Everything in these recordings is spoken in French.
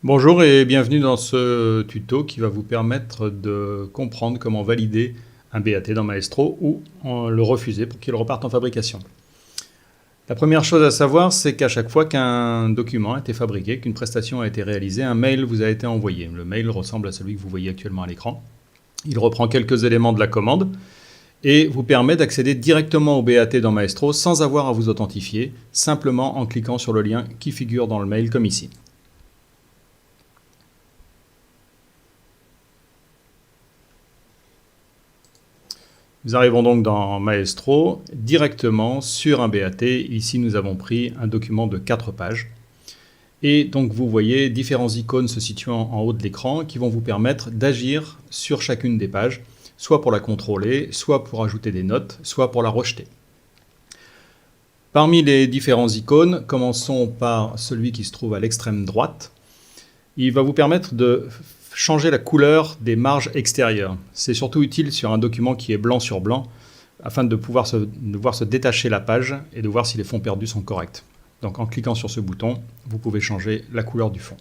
Bonjour et bienvenue dans ce tuto qui va vous permettre de comprendre comment valider un BAT dans Maestro ou le refuser pour qu'il reparte en fabrication. La première chose à savoir, c'est qu'à chaque fois qu'un document a été fabriqué, qu'une prestation a été réalisée, un mail vous a été envoyé. Le mail ressemble à celui que vous voyez actuellement à l'écran. Il reprend quelques éléments de la commande et vous permet d'accéder directement au BAT dans Maestro sans avoir à vous authentifier, simplement en cliquant sur le lien qui figure dans le mail comme ici. Nous arrivons donc dans Maestro, directement sur un BAT. Ici, nous avons pris un document de 4 pages. Et donc, vous voyez différentes icônes se situant en haut de l'écran qui vont vous permettre d'agir sur chacune des pages, soit pour la contrôler, soit pour ajouter des notes, soit pour la rejeter. Parmi les différentes icônes, commençons par celui qui se trouve à l'extrême droite. Il va vous permettre de changer la couleur des marges extérieures. C'est surtout utile sur un document qui est blanc sur blanc, afin de pouvoir se détacher la page et de voir si les fonds perdus sont corrects. Donc en cliquant sur ce bouton, vous pouvez changer la couleur du fond.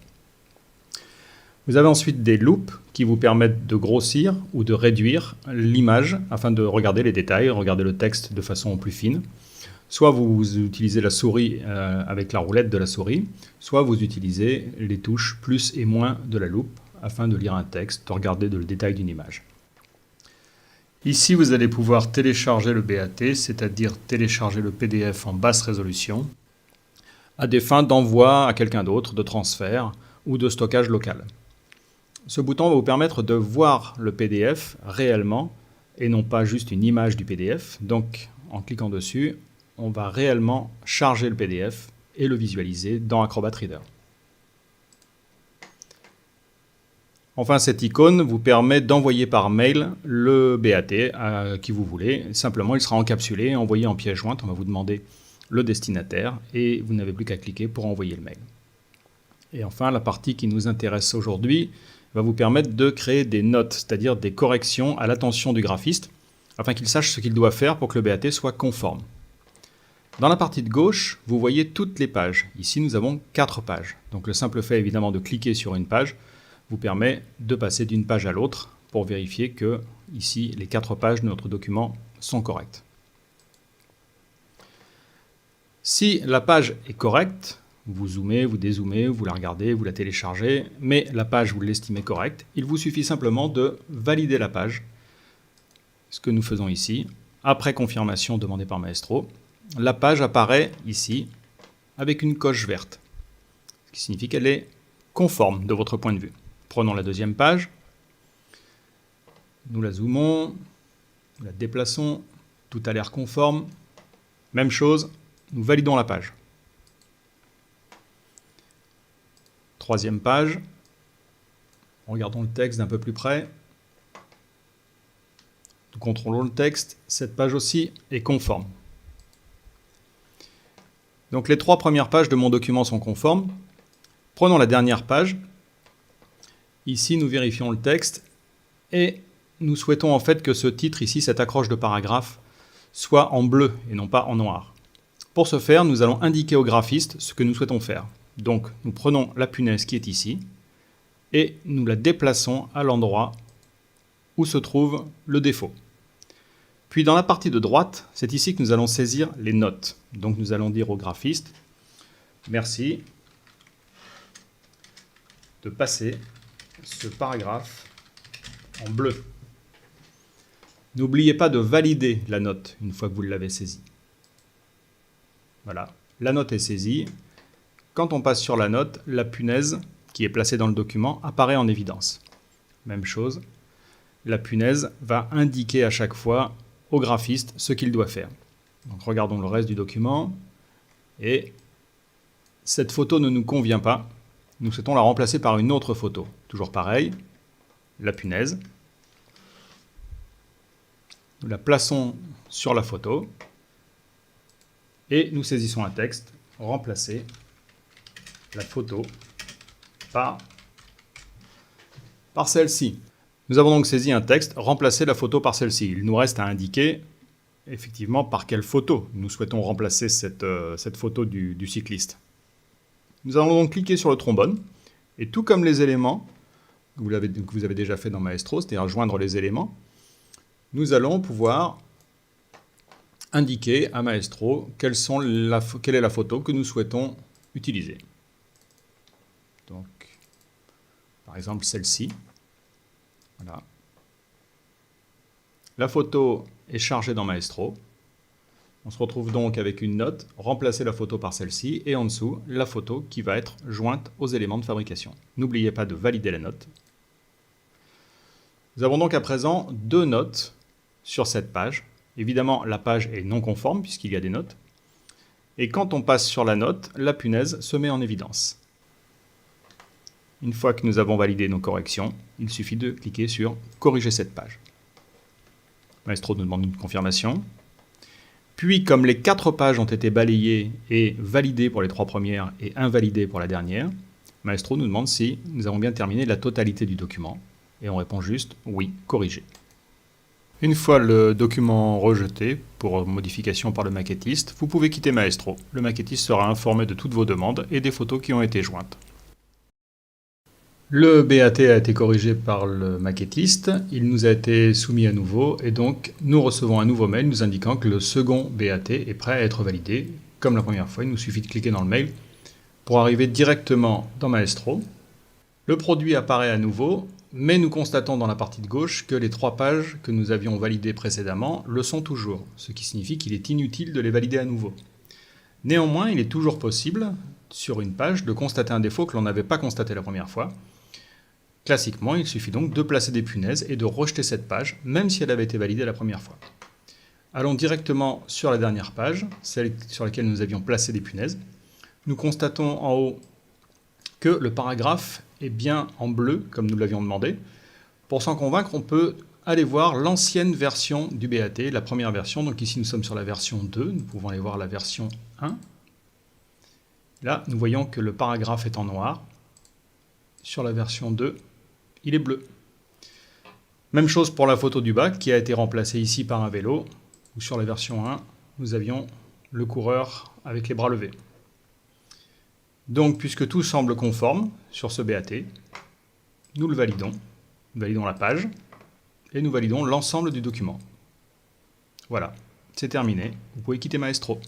Vous avez ensuite des loupes qui vous permettent de grossir ou de réduire l'image afin de regarder les détails, regarder le texte de façon plus fine. Soit vous utilisez la souris avec la roulette de la souris, soit vous utilisez les touches plus et moins de la loupe afin de lire un texte, de regarder le détail d'une image. Ici, vous allez pouvoir télécharger le BAT, c'est-à-dire télécharger le PDF en basse résolution, à des fins d'envoi à quelqu'un d'autre, de transfert ou de stockage local. Ce bouton va vous permettre de voir le PDF réellement et non pas juste une image du PDF. Donc, en cliquant dessus, on va réellement charger le PDF et le visualiser dans Acrobat Reader. Enfin, cette icône vous permet d'envoyer par mail le BAT à qui vous voulez. Simplement, il sera encapsulé, envoyé en pièce jointe. On va vous demander le destinataire et vous n'avez plus qu'à cliquer pour envoyer le mail. Et enfin, la partie qui nous intéresse aujourd'hui va vous permettre de créer des notes, c'est-à-dire des corrections à l'attention du graphiste, afin qu'il sache ce qu'il doit faire pour que le BAT soit conforme. Dans la partie de gauche, vous voyez toutes les pages. Ici, nous avons 4 pages. Donc le simple fait, évidemment, de cliquer sur une page vous permet de passer d'une page à l'autre pour vérifier que, ici, les 4 pages de notre document sont correctes. Si la page est correcte, vous zoomez, vous dézoomez, vous la regardez, vous la téléchargez, mais la page, vous l'estimez correcte, il vous suffit simplement de valider la page, ce que nous faisons ici. Après confirmation demandée par Maestro, la page apparaît ici avec une coche verte, ce qui signifie qu'elle est conforme de votre point de vue. Prenons la deuxième page, nous la zoomons, nous la déplaçons, tout a l'air conforme. Même chose, nous validons la page. Troisième page, regardons le texte d'un peu plus près. Nous contrôlons le texte, cette page aussi est conforme. Donc les 3 premières pages de mon document sont conformes. Prenons la dernière page. Ici, nous vérifions le texte et nous souhaitons en fait que ce titre ici, cette accroche de paragraphe, soit en bleu et non pas en noir. Pour ce faire, nous allons indiquer au graphiste ce que nous souhaitons faire. Donc, nous prenons la punaise qui est ici et nous la déplaçons à l'endroit où se trouve le défaut. Puis dans la partie de droite, c'est ici que nous allons saisir les notes. Donc nous allons dire au graphiste « Merci de passer ce paragraphe en bleu ». N'oubliez pas de valider la note une fois que vous l'avez saisie. Voilà, la note est saisie. Quand on passe sur la note, la punaise qui est placée dans le document apparaît en évidence. Même chose, la punaise va indiquer à chaque fois au graphiste ce qu'il doit faire. Donc regardons le reste du document. Et cette photo ne nous convient pas. Nous souhaitons la remplacer par une autre photo. Toujours pareil, la punaise. Nous la plaçons sur la photo. Et nous saisissons un texte, remplacer la photo par celle-ci. Nous avons donc saisi un texte, remplacer la photo par celle-ci. Il nous reste à indiquer effectivement par quelle photo nous souhaitons remplacer cette photo du cycliste. Nous allons donc cliquer sur le trombone Et tout comme les éléments que vous avez déjà fait dans Maestro, c'est-à-dire joindre les éléments, nous allons pouvoir indiquer à Maestro quelle est la photo que nous souhaitons utiliser. Donc, par exemple, celle-ci. Voilà. La photo est chargée dans Maestro. On se retrouve donc avec une note, remplacer la photo par celle-ci, et en dessous, la photo qui va être jointe aux éléments de fabrication. N'oubliez pas de valider la note. Nous avons donc à présent 2 notes sur cette page. Évidemment, la page est non conforme puisqu'il y a des notes. Et quand on passe sur la note, la punaise se met en évidence. Une fois que nous avons validé nos corrections, il suffit de cliquer sur « Corriger cette page ». Maestro nous demande une confirmation. Puis, comme les 4 pages ont été balayées et validées pour les 3 premières et invalidées pour la dernière, Maestro nous demande si nous avons bien terminé la totalité du document. Et on répond juste « Oui, corriger ». Une fois le document rejeté pour modification par le maquettiste, vous pouvez quitter Maestro. Le maquettiste sera informé de toutes vos demandes et des photos qui ont été jointes. Le BAT a été corrigé par le maquettiste, il nous a été soumis à nouveau et donc nous recevons un nouveau mail nous indiquant que le second BAT est prêt à être validé. Comme la première fois, il nous suffit de cliquer dans le mail pour arriver directement dans Maestro. Le produit apparaît à nouveau, mais nous constatons dans la partie de gauche que les 3 pages que nous avions validées précédemment le sont toujours, ce qui signifie qu'il est inutile de les valider à nouveau. Néanmoins, il est toujours possible, sur une page, de constater un défaut que l'on n'avait pas constaté la première fois. Classiquement, il suffit donc de placer des punaises et de rejeter cette page, même si elle avait été validée la première fois. Allons directement sur la dernière page, celle sur laquelle nous avions placé des punaises. Nous constatons en haut que le paragraphe est bien en bleu, comme nous l'avions demandé. Pour s'en convaincre, on peut aller voir l'ancienne version du BAT, la première version. Donc ici, nous sommes sur la version 2, nous pouvons aller voir la version 1. Là, nous voyons que le paragraphe est en noir. Sur la version 2, il est bleu. Même chose pour la photo du bac, qui a été remplacée ici par un vélo, où sur la version 1, nous avions le coureur avec les bras levés. Donc, puisque tout semble conforme sur ce BAT, nous le validons. Nous validons la page et nous validons l'ensemble du document. Voilà, c'est terminé. Vous pouvez quitter Maestro.